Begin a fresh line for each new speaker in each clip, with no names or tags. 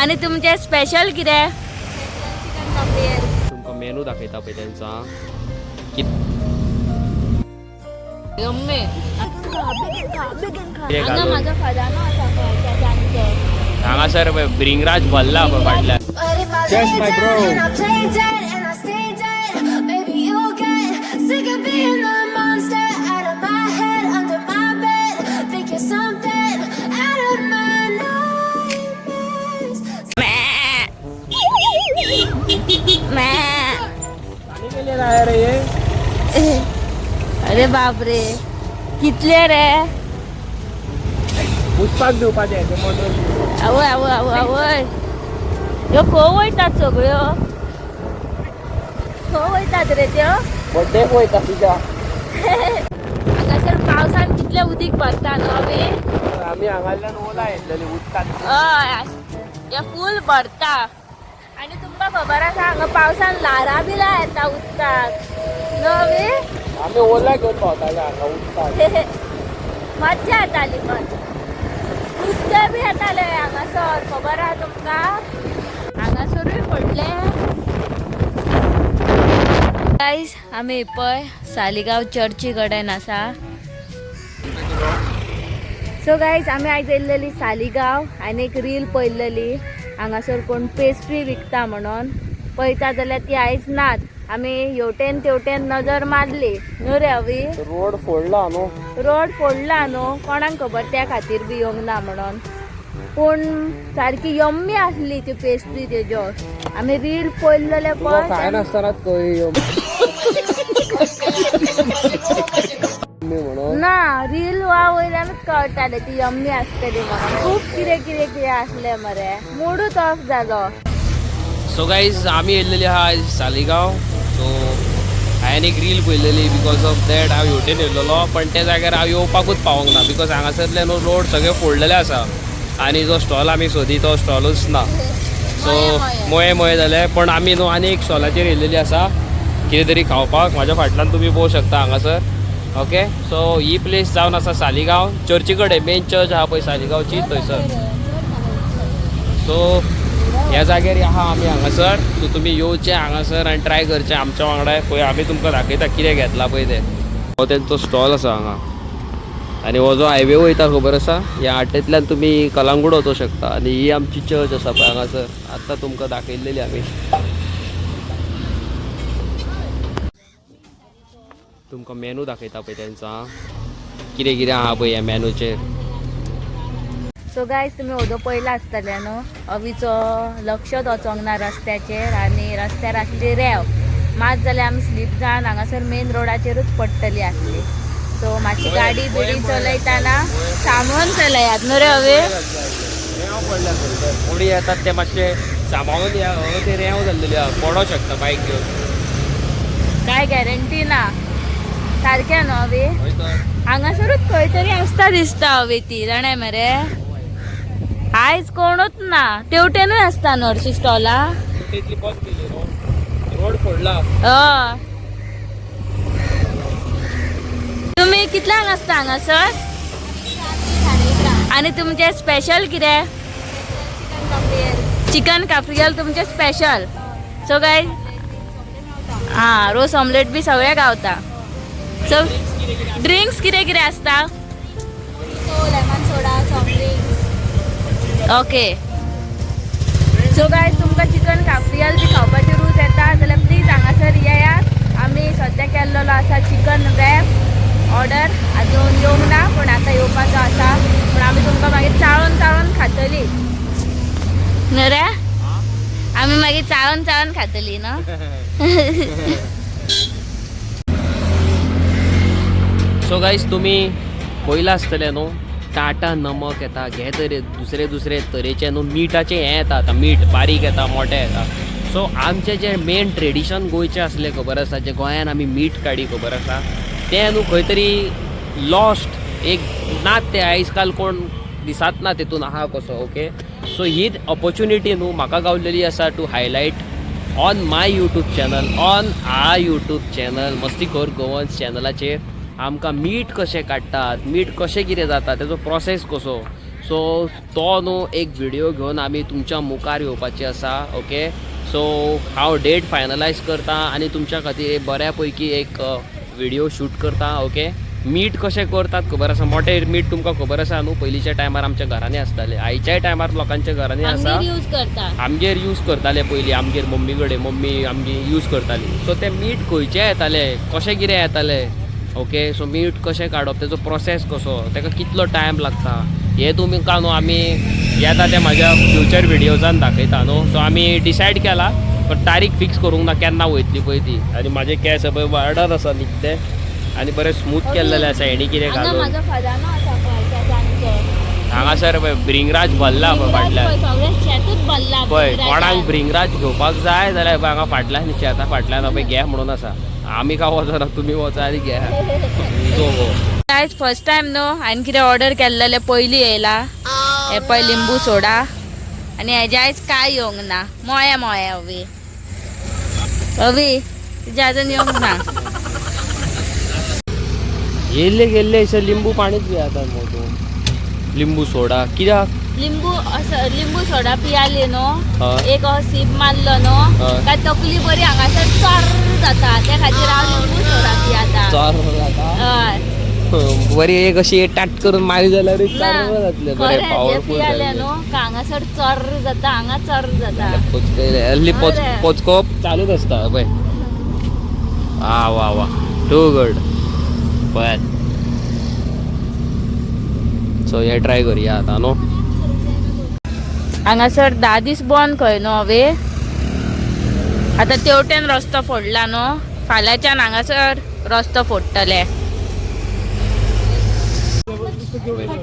आणि तुमचे स्पेशल कितें?
तुमका मेनू दाखयता पळय त्यांचा
यम्मी.
ते
हांगा
घालून
माझा खजानो आसा पळय त्या जानचो.
हांगासर ब्रिंगराज भरला पळय फाटल्यान.
Just my bro.
अरे बापरे कितले रे.
पुष्पाक दिवपाचे
आवय आवय आवय आवय ह्यो खंय वयतात सगळ्यो. खंय वयतात रे त्यो.
बर्थडे वयता तुझ्या.
हांगासर पावसान कितले उदीक भरता न्हू
आमी हांगाल्यान ओला येतलेली उदकान.
हय फूल भरता आणि तुमका खबर आसा हांगा पावसान लारा बिला येता उदकाक न्हू.
आमी ओला घेवन पावताले हांगा उदकान.
मज्जा येताली पण नुस्तें बी येताले हांगासर खबर आहा तुमका. हांगासरूय पडले. गाईज आमी पळय सालिगांव चर्ची कडेन आसा. सो गाईज आमी आयज येयल्लेली सालिगांव आनी एक रील पळयल्लेली हांगासर कोण पेस्ट्री विकता म्हणून. पळयता जाल्यार ती आयज नात. आमी हेवटेन तेवटेन नजर मारली न्हू रे अवी.
रोड फोडला न्हू.
रोड फोडला न्हू कोणाक खबर त्या खातीर बी येवंक ना म्हणून. पूण सारकी यम्मी आसली ती पेस्ट्री तेजो. आमी रील पळयल्लेले
काय
पळय
नासतनाच
ना रील वयल्यानूच कळटाले ती यम्मी आसतली म्हणून. खूप कितें कितें कितें आसलें मरे मूडूच ऑफ जालो.
सो गाईज आमी येयल्लेली आहा आयज सालिगांव. सो हांवें एक रील पळयलेली बिकॉज ऑफ दॅट हांव हेवटेन येयल्लो पण त्या जाग्यार हांव येवपाकूच पावोंक ना बिकॉज हांगासरले न्हू रोड सगळे फोडलेले आसा आनी जो स्टॉल आमी सोदी तो स्टॉलूच ना. सो मोये मोये जाले पण आमी न्हू आनी एक स्टॉलाचेर येयल्लेली आसा कितें तरी खावपाक. म्हाज्या फाटल्यान तुमी पळोवंक शकता हांगासर. ओके सो ही प्लेस जावन आसा सालिगांव चर्ची कडेन. मेन चर्च आहा पळय सालिगांवची थंयसर. सो ह्या जाग्यार आहा आमी हांगासर. सो तुमी येवचे हांगासर आनी ट्राय करचे आमच्या वांगडा. पळय आमी तुमकां दाखयता कितें घेतला पळय तें. हो तेंचो स्टॉल आसा हांगा आनी हो जो हायवे वयता खबर आसा ह्या आटेंतल्यान तुमी कलंगूट वचूंक शकता. आनी ही आमची चर्च आसा पळय हांगासर. आतां तुमकां दाखयल्लेली आमी. तुमकां मेनू दाखयता पळय तेंचा कितें कितें आहा पळय ह्या मेनूचेर.
सो गायज तुमी ओदो पळयला आसतले न्हू. अवीचो लक्षच वचोंक ना रस्त्याचेर आनी रस्त्यार आसली रेंव. मात जाल्यार आमी स्लीप जावन हांगासर मेन रोडाचेरूच पडटली आसली. सो मातशी गाडी बिडी चलयतना सांबाळून चलयात न्हू रे अवी.
कोणी येतात ते मातशे सांबाळून या. ते रेंव जाल्लेली आहा पडोंक शकता बायक घेवन.
काय गॅरंटी ना. सारकें न्हू अवी. हांगासरूच खंय तरी आसता दिसता अवी ती जाणाय मरे. आयज कोणूच ना. तेवटेनूय आसता न्हू हरशीं स्टॉला.
रोड फोडला.
तुम्ही कितल्यांक आसता हांगासर आणि तुमचे स्पेशल कितें? चिकन काफ्रियल तुमचे स्पेशल. सो गायज हां रोस ऑमलेट बी सगळे गावता. सो ड्रिंक्स कितें कितें आसता? Lemon soda soft drinks. Okay so guys तुमकां चिकन काफ्रियल बी खावपाचे रूच येता जाल्यार प्लीज हांगासर येयात. आमी सद्या केल्लो आसा चिकन रॅप ऑर्डर. अजून येवंक ना पण आतां येवपाचो आसा. पण आमी तुमकां मागीर चाळून चाळून खातली न्हू रे. आमी मागीर चाळून चाळून खातली न्हू.
सो गायज तुमी पळयलां आसतलें न्हू टाटा नमक येता घे तरे दुसरे दुसरे तरेचे न्हू मिठाचें हें येता. आतां मीठ बारीक येता मोटें येता. सो आमचें जें मेन ट्रेडिशन गोंयचें आसलें खबर आसा जें गोंयान आमी मीठ काडी खबर आसा तें न्हू खंय तरी लॉस्ट एक नात तें आयज काल कोण दिसात ना तितून आहा कसो. ओके सो हीच ऑपॉर्च्युनिटी न्हू म्हाका गावलेली आसा to highlight on my YouTube channel on our YouTube channel मस्तीखोर गोवन्स चॅनलाचेर आमकां मीठ कशें काडटात मीठ कशें कितें जाता तेजो प्रोसेस कसो. सो तो न्हू एक व्हिडिओ घेवन आमी तुमच्या मुखार येवपाची आसा. ओके, सो हांव डेट फायनलायज करता आनी तुमच्या खातीर बऱ्या पैकी एक व्हिडिओ शूट करता. ओके, मीट कशें करतात खबर आसा, मोठे मीट तुमकां खबर आसा न्हू, पयलींच्या टायमार आमच्या घरांनी आसताले, आयच्याय टायमार लोकांच्या घरांनी आसा,
यूज करता.
आमगेर यूज करताले पयलीं, आमगेर मम्मी कडेन मम्मी आमची यूज करताली. सो ते मीट खंयचे येताले, कशें कितें येताले. ओके, सो मीट कशें काडप, तेजो प्रोसेस कसो, ताका कितलो टायम लागता, हे तुमकां न्हू आमी येता ते म्हाज्या फ्युचर व्हिडिओजान दाखयता न्हू. सो आमी डिसायड केला, पण तारीख फिक्स करूंक ना केन्ना वयतली पळय ती. आनी म्हाजे केस पळय वाडत आसा निकते आनी बरें स्मूथ केल्लेले आसा हेणी कितें घालून. हांगासर पळय ब्रिंगराज भल्ला पळय फाटल्यान पळय. कोणाक ब्रिंगराज घेवपाक जाय जाल्यार पळय हांगा फाटल्यान शेता फाटल्यान पळय घे म्हणून आसा. आमी का वचना, तुमी वचा आनी घे.
गायज फर्स्ट टाइम न्हू हांवें कितें ऑर्डर केल्लें पयलीं येयला. हे पळय लिंबू सोडा आनी हेजे आयज काय येवंक ना. मोये मोये हवी हवी तुजे आजून येवंक ना.
येल्ले गेल्ले अशें लिंबू पाणीच पियातात मग तूं. लिंबू सोडा कित्याक?
लिंबू सोडा पियाली न्हू,
हय.
एक सीप मारलो न्हू
हय.
काय तकली बरी हांगासर चर जाता, त्या खातीर हांव लिंबू सोडा पियाता. हय
बरी एक अशी टाट करून मारी जाल्यार जातले बरे पावरफुल
पियाले न्हू का हांगासर चर जाता, हांगा चर जाता.
हल्ली पोचकोप चालूच आसता पळय. वा वा वा, टू गुड. बट सो हे ट्राय करुया आतां न्हू.
हांगासर 10 दीस बंद खंय न्हू हवे. आतां तेवटेन रस्तो फोडला न्हू, फाल्यांच्यान हांगासर रस्तो फोडटले.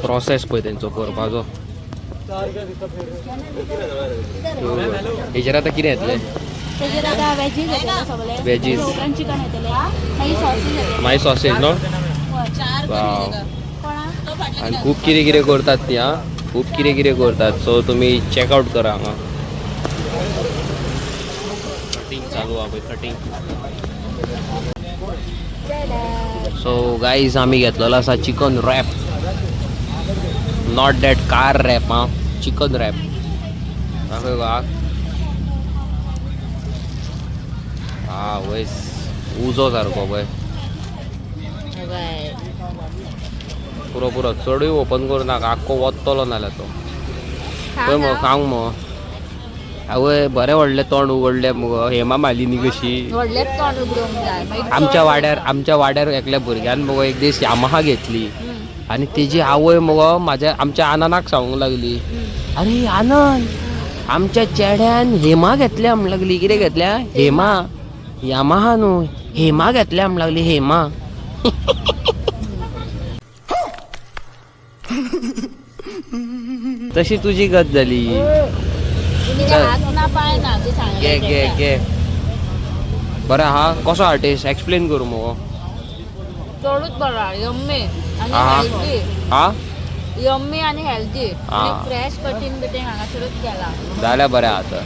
प्रोसेस पळय तेंचो करपाचो. हेचेर आतां कितें येतलें? वेजीस मागीर सॉसेज न्हू. वाव, आनी खूब कितें कितें करतात ती. खूब कितें कितें करतात. सो तुमी चेकआउट करा हांगा. कटिंग चालू आहा पळय, कटिंग. सो गाईज आमी घेतलेलो आसा chicken wrap. Not that car wrap, chicken wrap. दाखय गो वयस उजो सारको पळय पुरो पुरो. चडूय ओपन करूं नाका, आख्खो वतलो नाल्यार तो पळय मगो खावंक मगो. आवय बरें व्हडलें तोंड उगडलें मगो, हेमा मालिनी कशी. आमच्या वाड्यार एकल्या भुरग्यान मगो एक दीस यामाहा घेतली आनी तेजी आवय मगो आमच्या आनंदाक सांगूंक लागली, अरे आनंद आमच्या चेड्यान हेमा घेतल्या म्हणून लागली. कितें घेतल्या? हेमा. यामाहा न्हू, हेमा घेतल्या म्हणून लागली. हेमा. तशी तुजी गत जाली. घे घे घे. बरं हा कसो हा टेस्ट? एक्सप्लेन करू मगो.
चडूच बरा, यम्मी यम्मी आनी हेल्दी. फ्रेश कटिंग बिटिंग हांगासरूच केला
जाल्यार बरें आहा.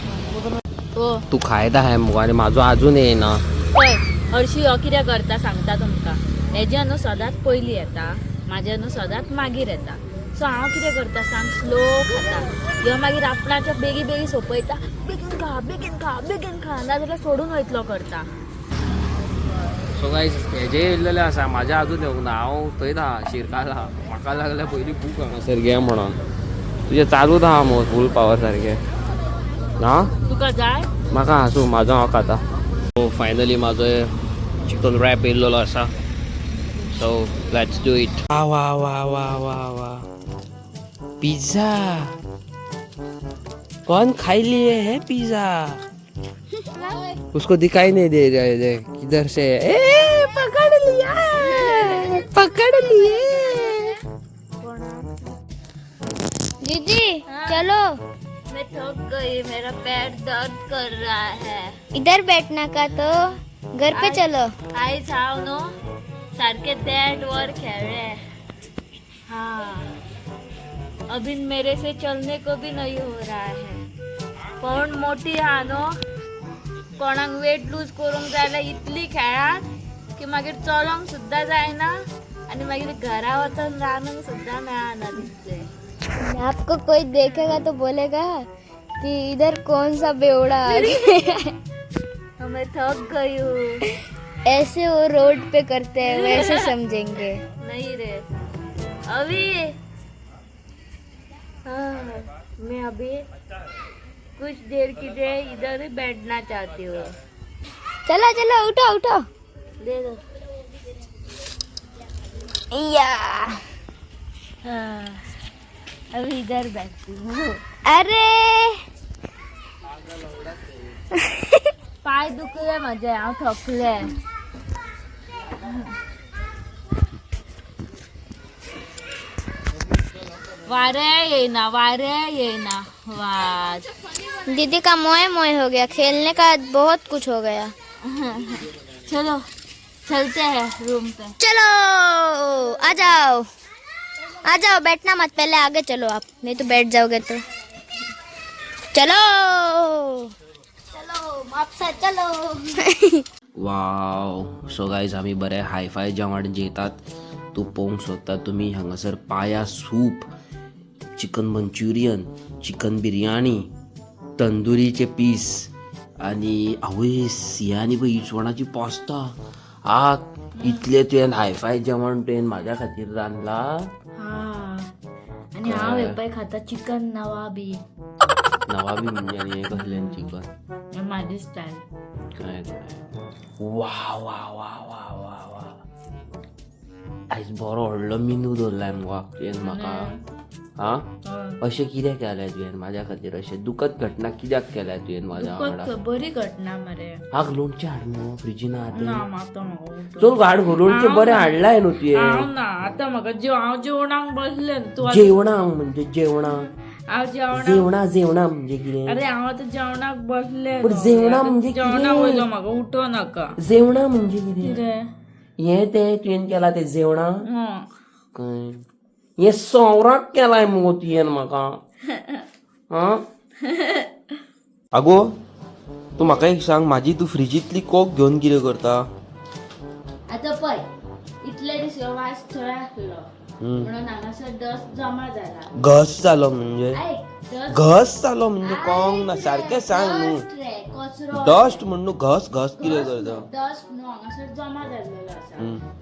तू खायदा हाय मगो आनी म्हाजो आजून येना.
पळय हरशी हो कितें करता सांगता तुमकां. हेजे न्हू सदांच पयलीं येता, म्हाजे न्हू सदांच मागीर येता. सो हांव कितें करता सांग, स्लो खाता. ह्यो मागीर आपणाच्या बेगी बेगी सोंपयता, बेगीन खा बेगीन खा बेगीन खा, नाजाल्यार सोडून वयतलो करता.
सो गायज हेजे येयल्लेले आसा, म्हाज्या आजून येवंक ना. हांव थंयच आहा शिरकाला. म्हाका लागल्या पयलीं खूब हांगासर घे म्हणोन. तुजें चालूच आहा मगो फूल पावर सारकें ना.
तुका जाय
म्हाका आसूं, म्हाजो हांव खाता. सो फायनली म्हाजो चिकन रॅप येयल्लो आसा. So let's do it. वा वा वा वा वा वा, पिज्जा. कौन खाई लिए है पिज्जा? उसको दिखाई नहीं दे रहा है किधर से. पकड़ लिया, पकड़ लिए.
दीदी चलो.
मैं थक गई, मेरा पैर दर्द कर रहा है.
इधर बैठना का तो घर पे चलो.
आईज हांव न्हू सारके देड वर खेळ्ळे. हाँ अभी मेरे से चलने को भी नहीं हो रहा है. पण मोठी हा न्हू, कोणाक वेट लूज करूंक जाय जाल्यार इतली खेळात की मागीर चलोंक सुद्दां जायना आनी मागीर घरा वचून रांदूंक सुद्दां मेळना दिसलें.
आपको कोई देखेगा तो बोलेगा कि इधर कौन सा बेवड़ा आ गया।
मैं थक गई हूँ।
ऐसे वो रोड पे करते हैं वैसे समझेंगे।
नहीं रे अभी मैं अभी कुछ देर के लिए इधर ही बैठना चाहती हूँ।
चलो चलो उठो उठो।
दे दो।
या
अभी इधर बैठती हूँ।
अरे
पाय दुखले माझे, हांव थकले. वारे येईना वाज.
दीदी का मोए मोए हो गया, खेलने का बहुत कुछ हो गया।
चलो चलते हैं रूम पे.
चलो आ जाओ आ जाओ, बैठना मत, पहले आगे चलो आप, नहीं तो बैठ जाओगे तो. चलो चलो वापसा चलो.
वाव. सो गाईज आम्ही बरे हायफाय जेवण जेतात. तू पोवंक शकता तुमी हांगासर पाया soup, chicken manchurian, chicken biryani, तंदुरीचे पीस आणि आवय सियांनी पळय इसवणाची पास्ता. इतले तुवें हायफाय जेवण तुवें म्हाज्या खातीर रांदला.
आणि हांव हे पळय खाता चिकन नवाबी.
नवाबी म्हणजे आनी हें कसलें चिकन?
माझी स्टाईल.
काय वा वा वा वा वा वा. आयज बरो व्हडलो मेनू दवरलाय मुगा तुवें म्हाका. अशें कित्याक केलें तुवें म्हाज्या खातीर? अशें दुखद घटना कित्याक केल्या तुवें म्हाज्या वांगडा?
बरी घटना मरे.
हाक लोणचें हाड मुगो फ्रिजीन हाड.
ना आता म्हाका
चल हाड गो, लोणचें बरें हाडलाय न्हू तुवें.
ना आता म्हाका हांव जेवणाक बसले तू.
जेवणा म्हणजे जेवणा
हांव
जेवणा म्हणजे कितें?
अरे हांव आतां जेवणाक बसले.
पण जेवणा म्हणजे
जेवणाक वयलो म्हाका उठो नाका.
जेवणा म्हणजे कितें?
कितें?
हें तें तुवें केलां तें जेवणा?
हं.
काय हें सोवराक केलाय मुगो तुवें म्हाका. आगो तू म्हाका एक सांग, म्हाजी तू फ्रिजींतली कोक घेवन कितें करता?
आता पळय इतले दीस ह्यो वास थंय आसलो म्हणून हांगासर डस्ट जमा जाला.
घस जालो म्हणजे?
ऐक
घस जालो म्हणजे कळोंक ना, सारकें सांग न्हू.
कचरो
डस्ट म्हण न्हू, घस घस कितें करता?
डस्ट न्हू हांगासर जमा जाल्लेलो आसा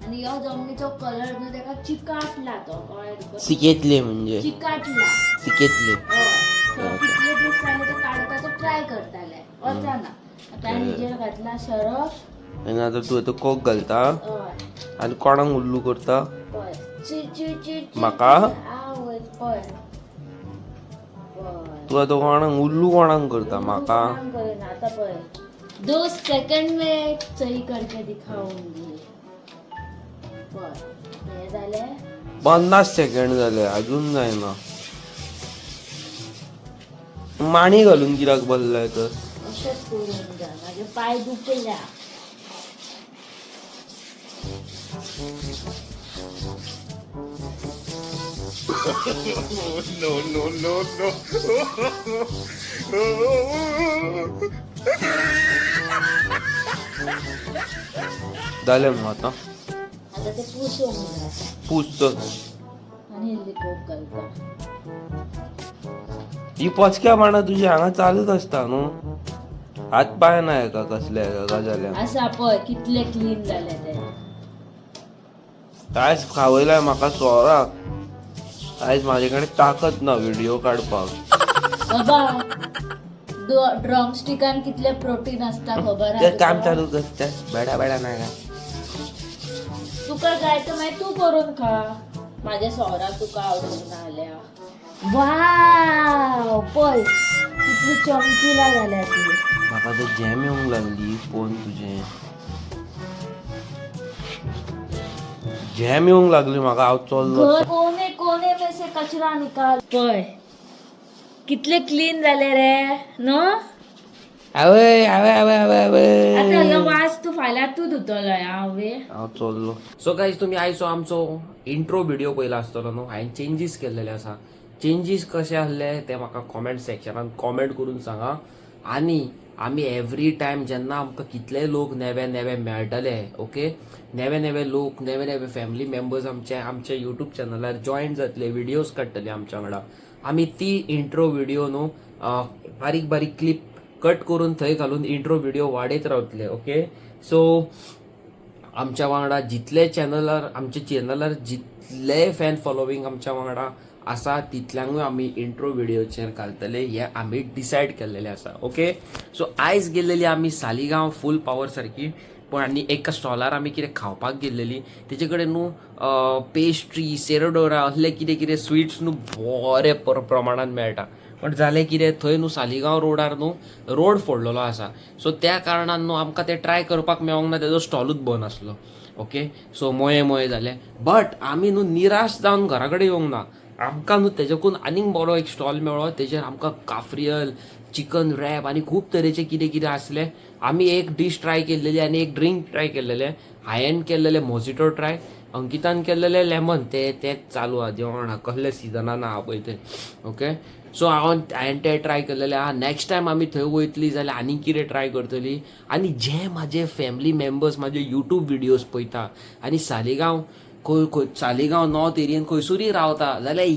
आनी ह्यो जमनीचो कलर न्हू तेका चिकाटला तो. कळ्ळें तुका?
सिकेतले म्हणजे?
चिकाटला.
सिकेतले.
हय. कितले दीस जाले ते काडपाचो ट्राय करताले, वचना. आतां हेजेर घातला सरफ.
आनी आतां तूं कोक घालता
हय
आनी कोणाक उल्लू करता?
पळय ची ची ची.
म्हाका?
आवय पळय
तू आतां कोणाक उल्लू कोणाक करता? म्हाका?
आता पळय 2 सेकंड में सही करके दिखाऊंगी. पळय हे जाले
50 सेकंड जाले अजून जायना. माणी घालून कित्याक बसलाय तर?
अशेंच करून जा, म्हाजे पाय दुखल्या.
जालें मग आता
आता ते पुसूंक जाय
पूस.
आनी इल्ली कोक घालता.
ही पोचक्या बाणा तुझी हांगा चालूच आसता न्हू. हात पाय ना का कसले गजाल्या?
आसा पळय कितले क्लीन जाले ते.
आयज खावयलाय म्हाका सोराक. आयज म्हाजे कडेन ताकद ना व्हिडिओ काडपाक.
बाबा ड्रमस्टिकान कितले प्रोटीन असता खबर
ते
आसा
काम
तुका?
चालू करता बेडा बेडा नाका.
तुका जाय तर मागीर तू करून खा. माझ्या सोराक तुका आवडूंक ना जाल्या. वाव पळय कितली चमकीला जाल्या ती.
म्हाका तर जॅम येवंक लागली पोवन तुजें. जॅम येवंक लागली म्हाका. हांव चल्लो.
कोने कोने में से कचरा निकाल. पळय कितले क्लीन जाले रे न्हू.
आवय आवय आवय आवय आवय.
आता ह्यो वास तू फाल्यां तू धुतलो हांवे.
हांव चल्लो. सो गायज तुमी आयचो आमचो इंट्रो व्हिडिओ पयलो आसतलो न्हू. हांवें चेंजीस केल्लेले आसा. चेंजीस कशे आहले ते म्हाका कॉमेंट सेक्शनान कॉमेंट करून सांगा. आनी आमी एवरी टायम जेन्ना आमकां कितलेय लोक नेवे नेवे मेळटले, ओके, नेवे नेवे लोक, नेवे नेवे फॅमिली मेंबर्स आमचे युट्यूब चॅनलार जॉयन जातले, व्हिडिओज काडटले आमच्या वांगडा, आमी ती इंट्रो व्हिडिओ न्हू बारीक बारीक क्लिप कट करून थंय घालून इंट्रो व्हिडिओ वाडयत रावतले. ओके, सो आमच्या वांगडा जितले आमच्या चॅनलार जितले फॅन फॉलोविंग आमच्या वांगडा आसा तितल्यांकूय आमी इंट्रो व्हिडिओचेर घालतले हे आमी डिसायड केल्लेले आसा. ओके, सो आयज गेल्लेली आमी सालिगांव फूल पावर सारकी, पण आनी एका स्टॉलार आमी कितें खावपाक गेल्लेली. तेजे कडेन न्हू पेस्ट्री, सेरोडोरा असले कितें कितें स्वीट्स न्हू बरे प्रमाणात मेळटा. पण जालें कितें, थंय न्हू सालिगांव रोडार न्हू रोड फोडलेलो आसा, सो त्या कारणान न्हू आमकां तें ट्राय करपाक मेळोंक ना, तेजो स्टॉलूच बंद आसलो. ओके, सो मोये जालें. बट आमी न्हू निराश जावन घरा कडेन येवंक ना. आमकां न्हू तेज्याकून आनीक बरो एक स्टॉल मेळ्ळो, तेजेर आमकां काफ्रियल, चिकन रॅप आनी खूब तरेचे कितें कितें आसलें. आमी एक डीश ट्राय केल्लेली आनी एक ड्रिंक ट्राय केल्लेलें. हांवें केल्लेलें मोजिटो ट्राय, अंकितान केल्लेलें लेमन. तेंच चालू आहा जेवण, कसले सिजनान आहा पळय तें. ओके, सो हांवें तें ट्राय केल्लेलें आहा. नॅक्स्ट टायम आमी थंय वयतली जाल्यार आनी कितें ट्राय करतली. आनी जे म्हाजे फॅमिली मेंबर्स म्हाजे यूट्यूब व्हिडिओज पळयता आनी सालिगांव नॉर्थ एरियन खंयसरूय रावता जाल्यार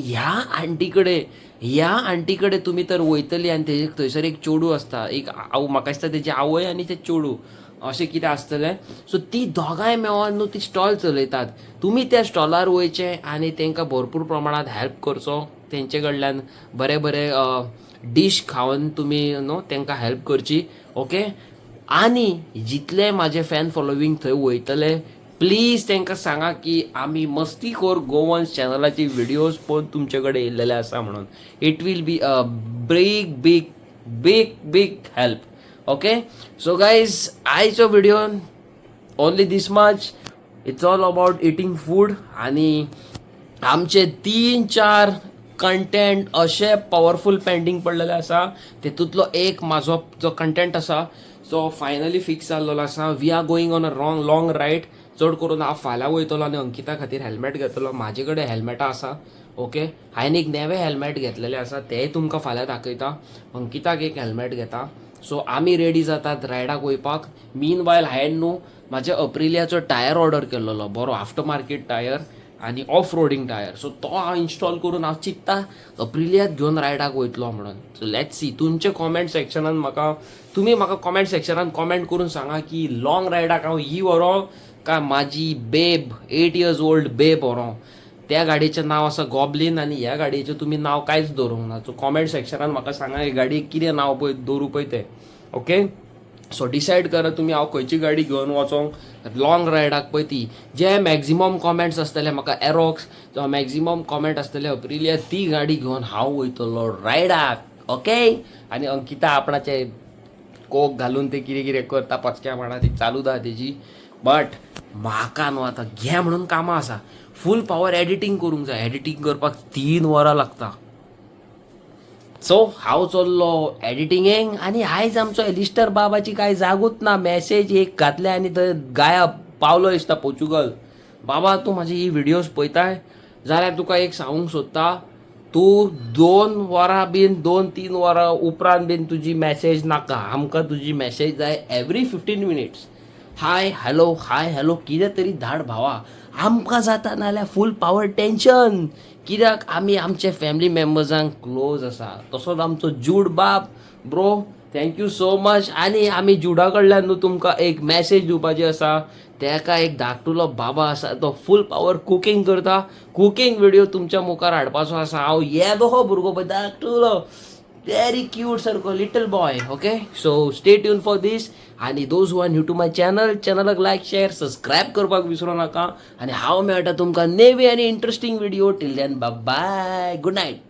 ह्या आंटी कडेन तुमी तर वयतली आनी तेजे थंयसर एक चेडूं आसता, एक म्हाका दिसता तेजी आवय आनी तें चेडूं अशें कितें आसतलें. सो ती दोगांय मेळोन न्हू ती स्टॉल चलयतात. तुमी त्या स्टॉलार वयचें आनी तांकां भरपूर प्रमाणात हेल्प करचो. तेंचे कडल्यान बरे डीश खावन तुमी न्हू तांकां हेल्प करची. ओके, आनी जितले म्हाजे फॅन फॉलोविंग थंय वयतले प्लीज तांकां सांगा की आमी मस्तीखोर गोवन्स चॅनलाची व्हिडिओज पळोवन तुमचे कडेन येयल्लेले आसा म्हणून. It will be a big big big big help. Okay, so guys आयचो व्हिडिओन only this much. It's all about eating food आनी आमचे 3-4 कंटेंट अशे पॉवरफूल पेंडींग पडलेले आसा. तेतूंतलो एक म्हाजो जो कंटेंट आसा सो फायनली फिक्स जाल्लो आसा. We are going on a long ride. चड करून हांव फाल्यां वयतलो आनी अंकिता खातीर हेल्मेट घेतलो. म्हाजे कडेन हेल्मेटां आसा. ओके, हांवें एक नेवें हेल्मेट घेतलेलें आसा, तेंय तुमकां फाल्यां दाखयता. अंकिताक एक हेल्मेट घेता. सो आमी रेडी जातात रायडाक वयपाक. मीन वायल हांवें न्हू म्हाज्या अप्रिलियाचो टायर ऑर्डर केल्लो, बरो आफ्टर मार्केट टायर आनी ऑफ रोडींग टायर. सो तो हांव इन्स्टॉल करून हांव चिंत्ता अप्रिलियात घेवन रायडाक वयतलो म्हणून. So let's see. तुमचे कॉमेंट सेक्शनान तुमी म्हाका कॉमेंट सेक्शनान कॉमेंट करून सांगा की लॉंग रायडाक हांव ही व्हरों काय म्हाजी बेब 8 years old बेब व्हरों. त्या गाडयेचें नांव आसा गॉबलीन आनी ह्या गाडयेचें तुमी नांव कांयच दवरूंक ना. सो कॉमेंट सेक्शनान म्हाका सांगा ही गाडयेक कितें नांव पळय दवरूं पळय तें. ओके, सो डिसायड करा तुमी हांव खंयची गाडी घेवन वचोंक लॉंग रायडाक पळय ती. जे मॅक्झिमम कॉमेंट्स आसतले म्हाका एरोक्स किंवा मॅक्झिमम कॉमेंट आसतले अप्रिलिया, ती गाडी घेवन हांव वयतलो रायडाक. ओके, आनी अंकिता आपणाचे कोक घालून ते कितें कितें करता पचक्या म्हणा ती चालू दा तेजी. बट म्हाका न्हू आतां घे म्हणून कामां आसा. फूल पावर एडिटींग करूंक जाय. एडिटींग करपाक 3 वरां लागता. सो हांव चल्लो एडिटींगेक आनी आयज आमचो एलिस्टर बाबाची कांय जागूच ना. मॅसेज एक घातले आनी थंय गायब पावलो दिसता पोर्चुगल. बाबा तूं म्हाजी ही व्हिडिओज पळयताय जाल्यार तुका एक सांगूंक सोदता, तूं 2 वरां बीन 2-3 वरां उपरांत बीन तुजी मॅसेज नाका. आमकां तुजी मॅसेज जाय एवरी 15 minutes. हाय हॅलो कितें तरी धाड भावा. आमकां जाता नाल्यार फूल पावर टेन्शन. कित्याक आमी आमचे फॅमिली मेंबर्सांक क्लोज आसा. तसोच आमचो जूड बाब ब्रो, थँक्यू सो मच. आनी आमी जुडा कडल्यान न्हू तुमकां एक मॅसेज दिवपाची आसा. तेका एक धाकटुलो बाबा आसा, तो फूल पावर कुकींग करता. कुकींग व्हिडिओ तुमच्या मुखार हाडपाचो आसा. हांव येदो हो भुरगो पळय धाकटुलो, very cute सारको little boy. Okay, so stay tuned for this. आणि those who are new to my channel like share subscribe करपाक विसरू नका. आणि हांव मेळटा तुमकां नेवी आनी interesting video. Till then bye bye, good night.